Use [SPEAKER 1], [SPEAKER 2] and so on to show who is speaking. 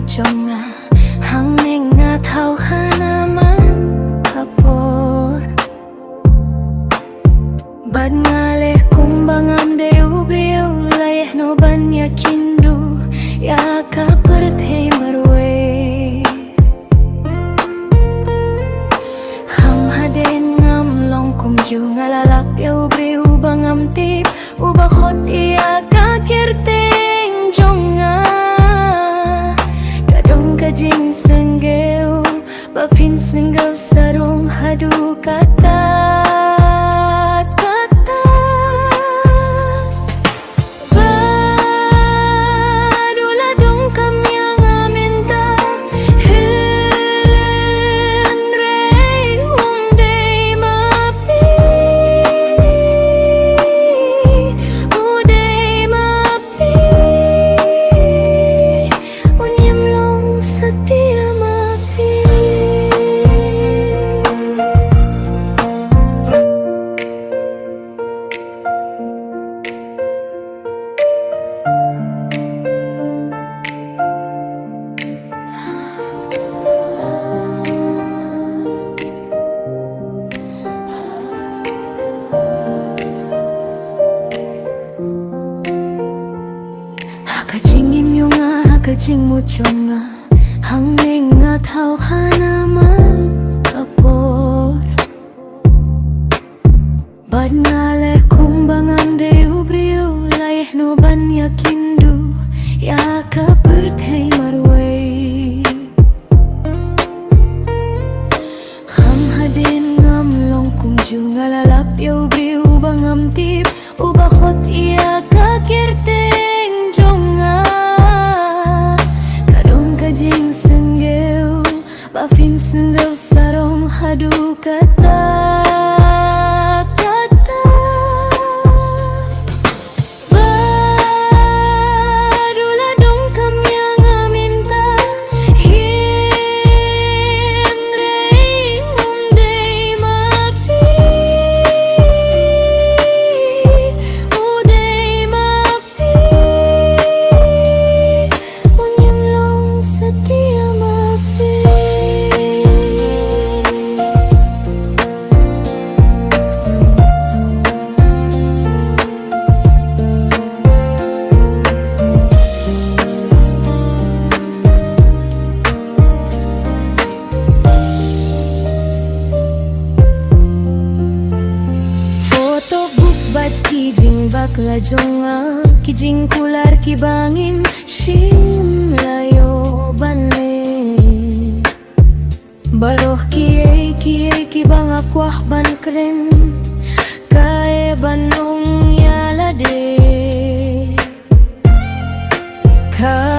[SPEAKER 1] jonga hang neng nga thau hanaman kapor bad ngaleh kumbangam de ubriu layeh no banya kindu ya ka perthei marwe hang haden ngam long kum ju ngalalak ya ubriu bangam tip uba khot iya ka kerteng jonga kadong kajing senggeu bapin senggau sarong hadu kata Kajing imyo nga, kajing mo nga hang neng nga thau hanaman kapor bad ngaleh kumbangam de ubriu layeh no banya kindu ya ka perthei marwe ham hadin ngam long kum ju ngalalap ya ubriu bangam tip uba khot iya ka kerteng kajing senggeu bafin senggau sarong hadu kata barulah dong kami yang minta hien rei undai mapi udai mapi unyam long setia mapi foto buk bat kijing bakla jonga kijing kular kibangim shim layo banle baroh kiye kibang akwah ban krem kae banong yalade ka